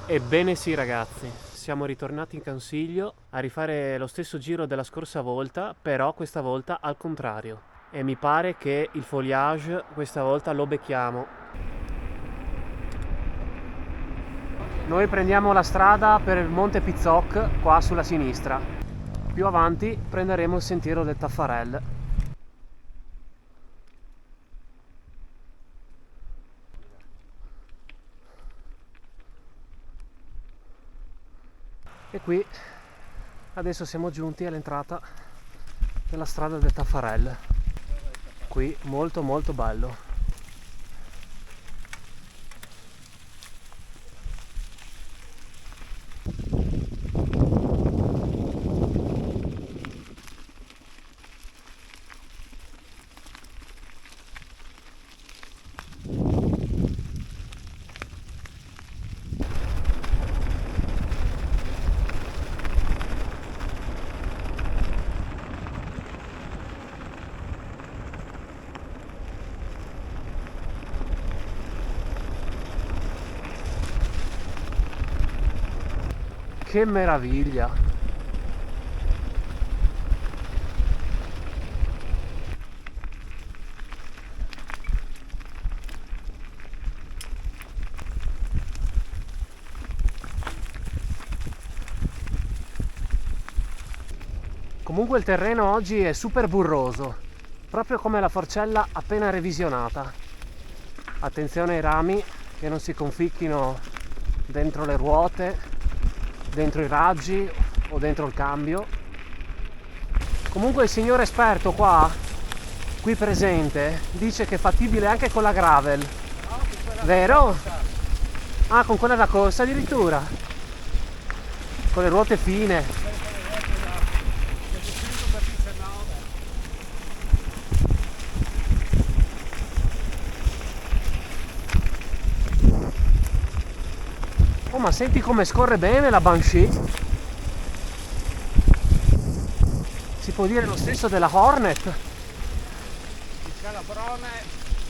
Ebbene sì ragazzi, siamo ritornati in Consiglio a rifare lo stesso giro della scorsa volta, però questa volta al contrario. E mi pare che il foliage questa volta lo becchiamo. Noi prendiamo la strada per il Monte Pizzoc, qua sulla sinistra. Più avanti prenderemo il sentiero del Taffarel. E qui adesso siamo giunti all'entrata della strada del Taffarel. Qui molto molto bello. Che meraviglia! Comunque il terreno oggi è super burroso, proprio come la forcella appena revisionata. Attenzione ai rami che non si conficchino dentro le ruote, dentro i raggi o dentro il cambio. Comunque il signor esperto qui presente, dice che è fattibile anche con la gravel. Vero? Ah, con quella da corsa addirittura, con le ruote fine. Oh, ma senti come scorre bene la Banshee? Si può dire lo stesso della Hornet. Il calabrone.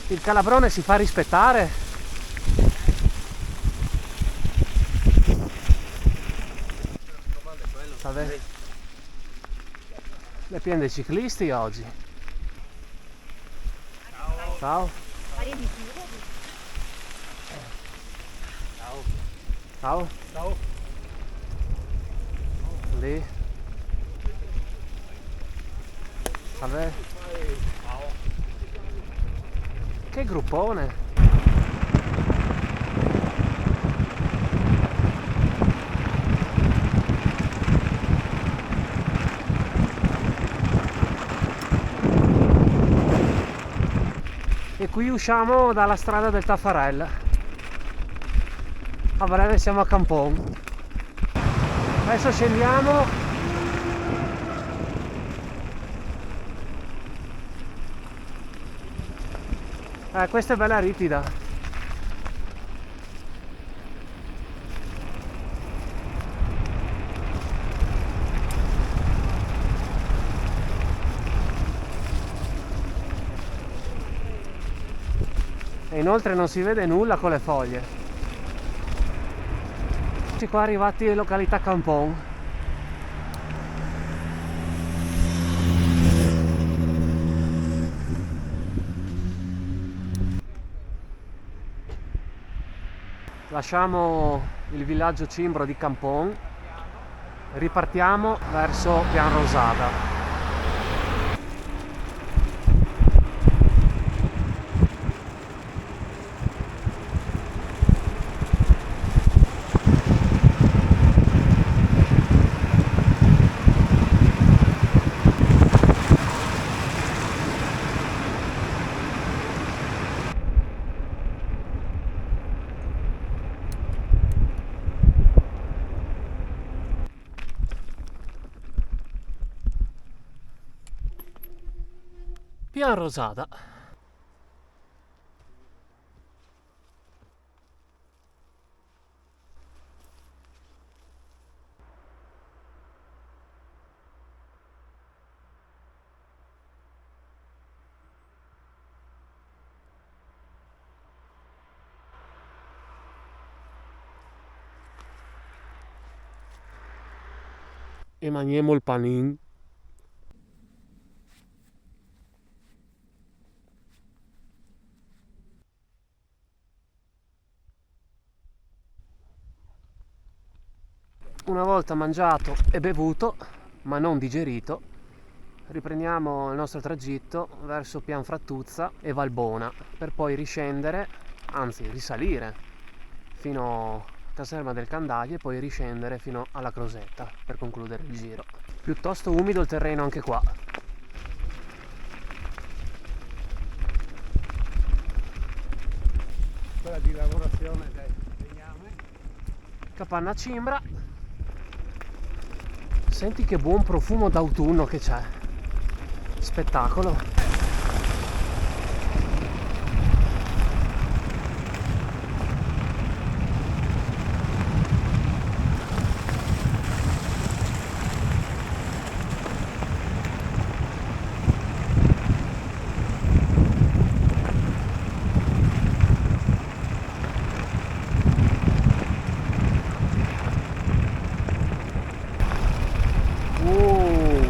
Il calabrone si fa rispettare. Vabbè. Le piene dei ciclisti oggi. Ciao. Ciao. Ciao. Lì. Vabbè. Che gruppone. E qui usciamo dalla strada del Taffarel. A breve siamo a Campon. Adesso scendiamo. Questa è bella ripida. E inoltre non si vede nulla con le foglie. Eccoci qua arrivati in località Campon. Lasciamo il villaggio cimbro di Campon, ripartiamo verso Pian Rosada. Pian Rosada. e mangiamo il panin. Una volta mangiato e bevuto, ma non digerito, riprendiamo il nostro tragitto verso Pianfrattuzza e Valbona per poi riscendere, anzi risalire fino a Caserma del Candaglio e poi riscendere fino alla Crosetta per concludere il giro. Piuttosto umido il terreno anche qua. Quella di lavorazione del legname. Capanna Cimbra. Senti che buon profumo d'autunno che c'è. Spettacolo.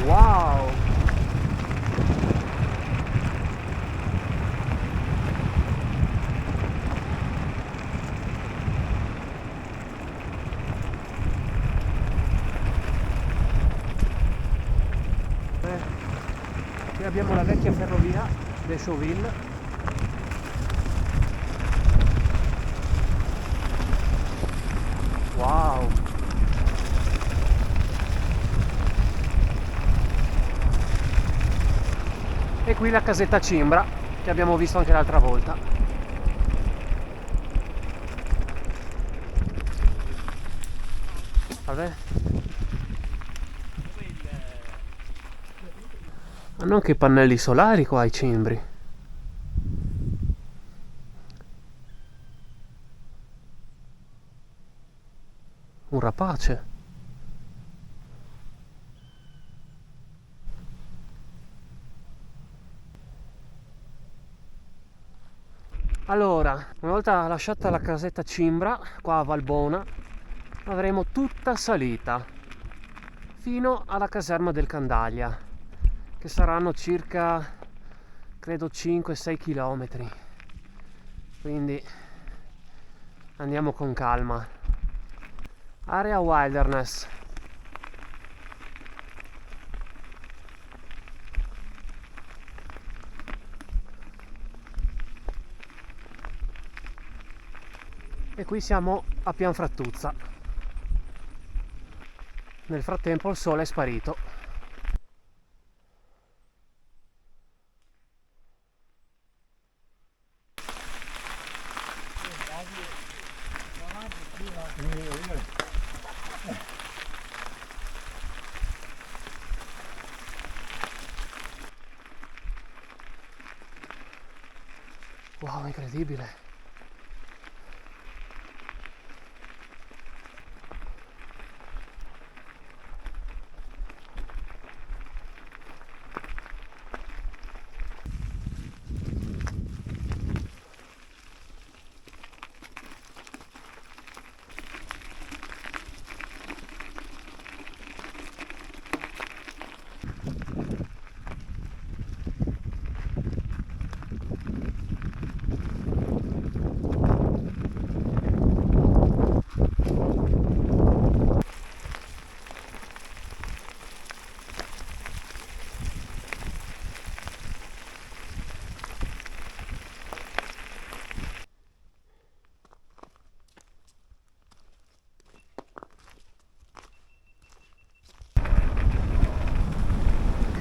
Wow! Qui abbiamo la vecchia ferrovia de Chauville. Wow! E qui la casetta Cimbra che abbiamo visto anche l'altra volta. Vabbè. Hanno anche i pannelli solari qua ai Cimbri. Un rapace. Allora, una volta lasciata la casetta Cimbra, qua a Valbona, avremo tutta salita fino alla caserma del Candaglia, che saranno circa, credo, 5-6 km. Quindi andiamo con calma. Area Wilderness. E qui siamo a Pianfrattuzza. Nel frattempo il sole è sparito. Wow, incredibile.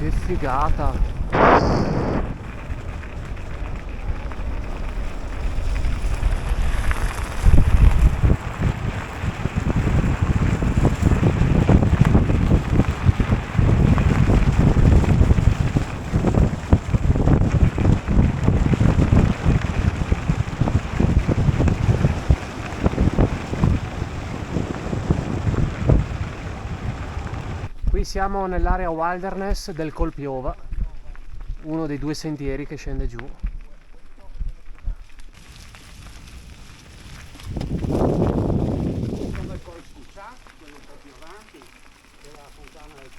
Che figata! Qui siamo nell'area wilderness del Colpiova, uno dei due sentieri che scende giù. Come il Col Scuccià, quello un po' più avanti, che è la fontana del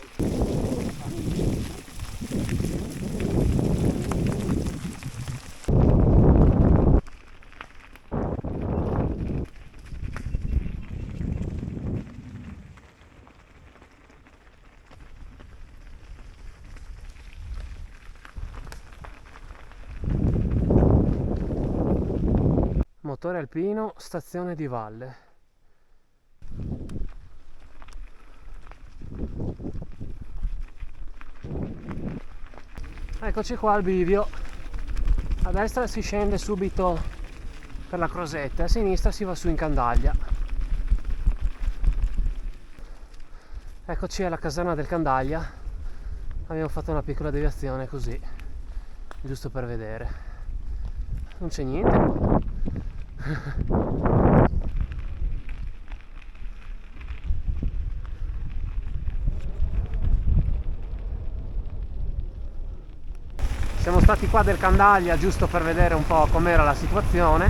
Motore alpino, stazione di valle. Eccoci qua al bivio. A destra si scende subito per la Crosetta, a sinistra si va su in Candaglia. Eccoci alla caserma del Candaglia. Abbiamo fatto una piccola deviazione così, giusto per vedere. Non c'è niente qua. Siamo stati qua del Candaglia giusto per vedere un po' com'era la situazione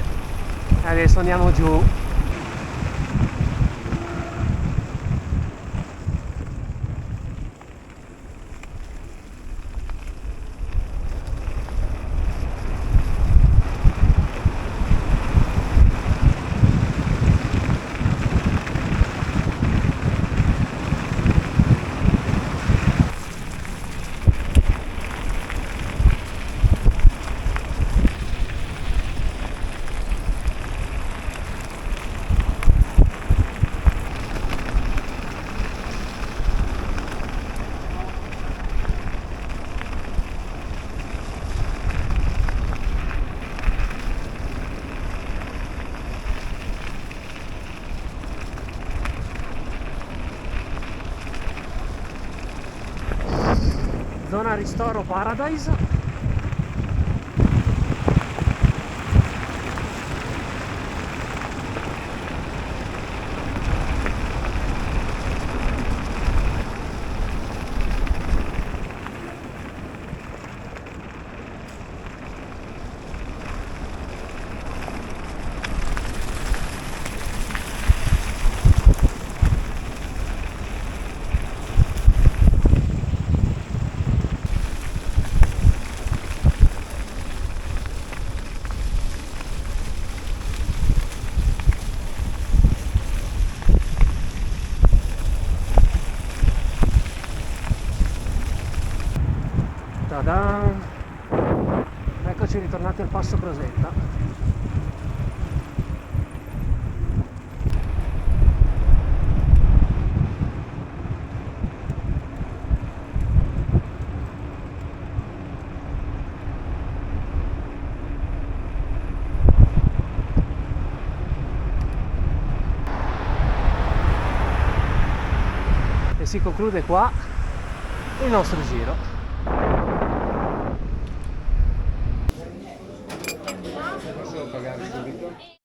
e adesso andiamo giù. Zona Ristoro Paradise. Ta-da! Eccoci ritornati al passo Crosetta. E si conclude qua il nostro giro. Posso pagare subito?